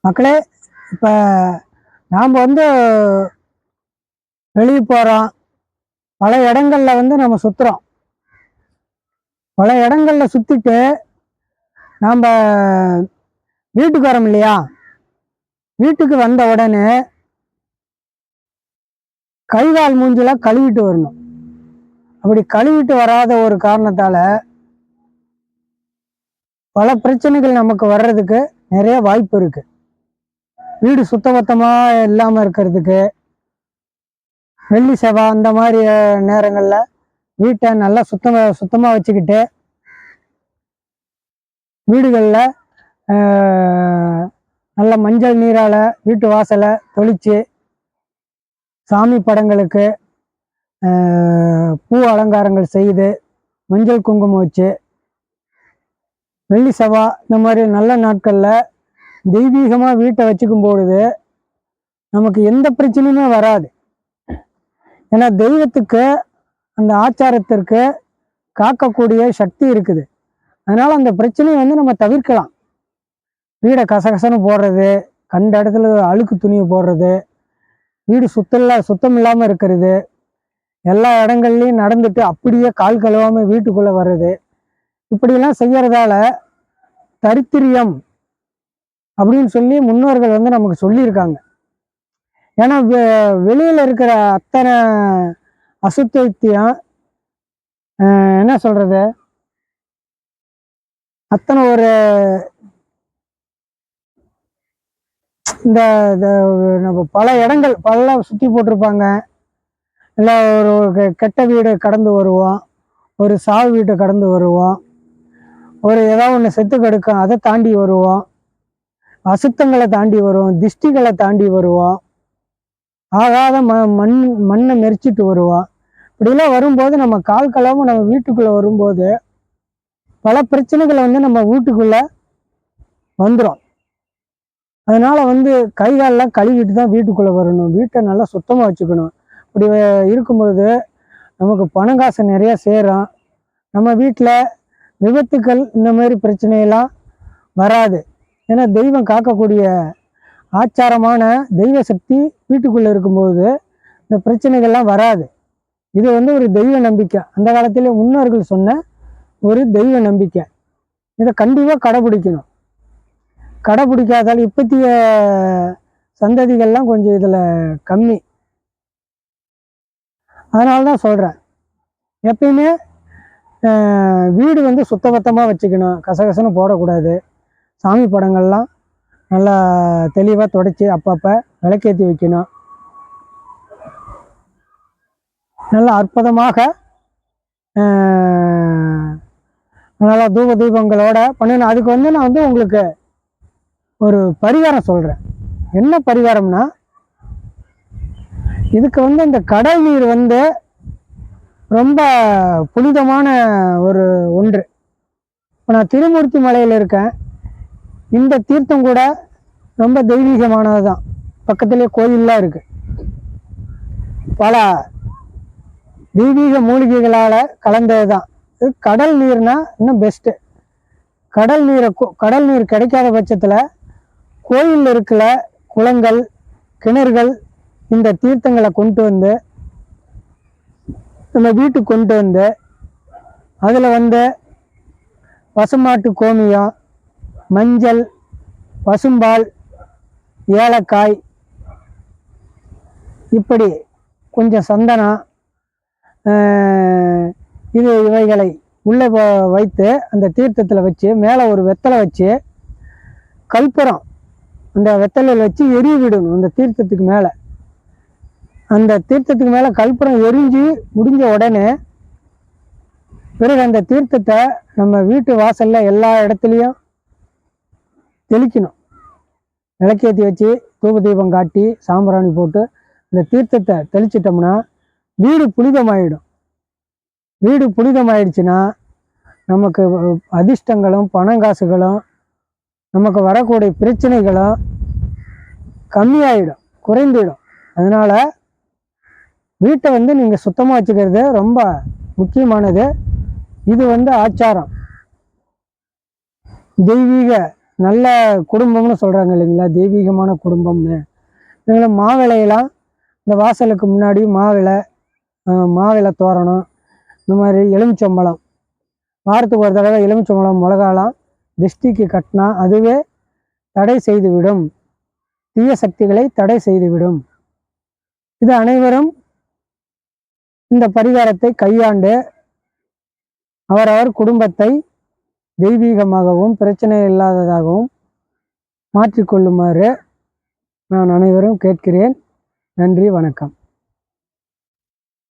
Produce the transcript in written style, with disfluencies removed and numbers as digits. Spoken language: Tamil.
மக்களே, இப்போ நாம் வெளியே போகிறோம். பல இடங்களில் நம்ம சுற்றுறோம். பல இடங்களில் சுற்றிட்டு நாம் வீட்டுக்கு வரோம் இல்லையா? வீட்டுக்கு வந்த உடனே கை கால் மூஞ்சிலாம் கழுவிட்டு வரணும். அப்படி கழுவிட்டு வராத ஒரு காரணத்தால் பல பிரச்சனைகள் நமக்கு வர்றதுக்கு நிறைய வாய்ப்பு இருக்குது. வீடு சுத்தபத்தமாக இல்லாமல் இருக்கிறதுக்கு, வெள்ளி செவ்வாய் அந்த மாதிரி நேரங்களில் வீட்டை நல்லா சுத்தமாக வச்சுக்கிட்டு வீடுகளில் நல்ல மஞ்சள் நீரால் வீட்டு வாசலை தொளித்து சாமி படங்களுக்கு பூ அலங்காரங்கள் செய்து மஞ்சள் குங்குமம் வச்சு வெள்ளி செவ்வாய் இந்த மாதிரி நல்ல நாட்களில் தெய்வீகமாக வீட்டை வச்சுக்கும் பொழுது நமக்கு எந்த பிரச்சனையுமே வராது. ஏன்னா தெய்வத்துக்கு அந்த ஆச்சாரத்திற்கு காக்கக்கூடிய சக்தி இருக்குது. அதனால் அந்த பிரச்சனையை நம்ம தவிர்க்கலாம். வீடை கசகசன்னு போடுறது, கண்ட இடத்துல அழுக்கு துணியை போடுறது, வீடு சுத்தம் இல்லாமல் இருக்கிறது, எல்லா இடங்கள்லையும் நடந்துட்டு அப்படியே கால் கழுவாமல் வீட்டுக்குள்ளே வர்றது, இப்படியெல்லாம் செய்யறதால தரித்திரியம் அப்படின்னு சொல்லி முன்னோர்கள் நமக்கு சொல்லியிருக்காங்க. ஏன்னா வெளியில் இருக்கிற அத்தனை அசுத்தத்தையும் என்ன சொல்றது, அத்தனை ஒரு இந்த நம்ம பல இடங்கள் பல சுற்றி போட்டிருப்பாங்க. இல்லை ஒரு கெட்ட வீடு கடந்து வருவோம், ஒரு சாவு வீட்டை கடந்து வருவோம், ஒரு ஏதாவது ஒன்று செத்து கெடுக்கும் அதை தாண்டி வருவோம், அசுத்தங்களை தாண்டி வருவோம், திஷ்டிகளை தாண்டி வருவோம், ஆகாத மண்ணை மெரிச்சிட்டு வருவோம். இப்படிலாம் வரும்போது நம்ம கால் கலவாமல் நம்ம வீட்டுக்குள்ளே வரும்போது பல பிரச்சனைகளை நம்ம வீட்டுக்குள்ளே வந்துடும். அதனால் கை காலெலாம் கழுவிட்டு தான் வீட்டுக்குள்ளே வரணும். வீட்டை நல்லா சுத்தமாக வச்சுக்கணும். இப்படி இருக்கும்பொழுது நமக்கு பணம் காசு நிறையா சேரும். நம்ம வீட்டில் விபத்துக்கள் இந்த மாதிரி பிரச்சனையெல்லாம் வராது. ஏன்னா தெய்வம் காக்கக்கூடிய ஆச்சாரமான தெய்வ சக்தி வீட்டுக்குள்ளே இருக்கும்போது இந்த பிரச்சனைகள்லாம் வராது. இது ஒரு தெய்வ நம்பிக்கை. அந்த காலத்திலே முன்னோர்கள் சொன்ன ஒரு தெய்வ நம்பிக்கை. இதை கண்டிப்பாக கடைபிடிக்கணும். கடைபிடிக்காதால் இப்பத்திய சந்ததிகள்லாம் கொஞ்சம் இதில் கம்மி. அதனால தான் சொல்கிறேன், எப்பயுமே வீடு சுத்தபத்தமாக வச்சுக்கணும். கசகசன்னு போடக்கூடாது. சாமி படங்கள்லாம் நல்லா தெளிவாக துடைச்சி அப்பப்போ விளக்கேற்றி வைக்கணும். நல்லா அற்புதமாக நல்லா தூப தீபங்களோட பண்ணணும். அதுக்கு நான் உங்களுக்கு ஒரு பரிகாரம் சொல்கிறேன். என்ன பரிகாரம்னா, இதுக்கு இந்த கடல் நீர் ரொம்ப புனிதமான ஒன்று. இப்போ நான் திருமூர்த்தி மலையில் இருக்கேன். இந்த தீர்த்தம் கூட ரொம்ப தெய்வீகமானது தான். பக்கத்துலேயே கோயிலெலாம் இருக்குது. பல தெய்வீக மூலிகைகளால் கலந்தது தான். இது கடல் நீர்னா இன்னும் பெஸ்ட்டு. கடல் நீர் கிடைக்காத பட்சத்தில் கோயில் இருக்கிற குளங்கள், கிணறுகள் இந்த தீர்த்தங்களை கொண்டு நம்ம வீட்டுக்கு கொண்டு அதில் பசுமாட்டு கோமியம், மஞ்சள், பசும்பால், ஏலக்காய், இப்படி கொஞ்சம் சந்தனம், இவைகளை உள்ளே வைத்து அந்த தீர்த்தத்தில் வச்சு மேலே ஒரு வெத்தலை வச்சு கற்பூரம் அந்த வெத்தலையில் வச்சு எரிய விடணும். அந்த தீர்த்தத்துக்கு மேலே கற்பூரம் எரிஞ்சு முடிஞ்ச உடனே பிறகு அந்த தீர்த்தத்தை நம்ம வீட்டு வாசலில் எல்லா இடத்துலையும் தெளிக்கணும். விளக்கேற்றி வச்சு தூப தீபம் காட்டி சாம்பிராணி போட்டு இந்த தீர்த்தத்தை தெளிச்சிட்டோம்னா வீடு புனிதமாயிடும். வீடு புனிதமாயிடுச்சுன்னா நமக்கு அதிர்ஷ்டங்களும் பணம் காசுகளும் நமக்கு வரக்கூடிய பிரச்சனைகளும் கம்மியாயிடும், குறைந்துடும். அதனால் வீட்டை நீங்கள் சுத்தமாக வச்சுக்கிறது ரொம்ப முக்கியமானது. இது ஆச்சாரம், தெய்வீக நல்ல குடும்பம்னு சொல்கிறாங்க இல்லைங்களா, தெய்வீகமான குடும்பம்னு. இவங்கள மாவிளையெல்லாம் இந்த வாசலுக்கு முன்னாடி மாவிளை தோரணம், இந்த மாதிரி எலுமிச்சம்பழம், வாரத்துக்கு ஒரு தடவை எலுமிச்சம்பழம் மிளகாலாம் திஷ்டிக்கு கட்டினா அதுவே தடை செய்துவிடும், தீய சக்திகளை தடை செய்துவிடும். இது அனைவரும் இந்த பரிகாரத்தை கையாண்டு அவரவர் குடும்பத்தை தெய்வீகமாகவும் பிரச்சனை இல்லாததாகவும் மாற்றிக்கொள்ளுமாறு நான் அனைவரும் கேட்கிறேன். நன்றி, வணக்கம்.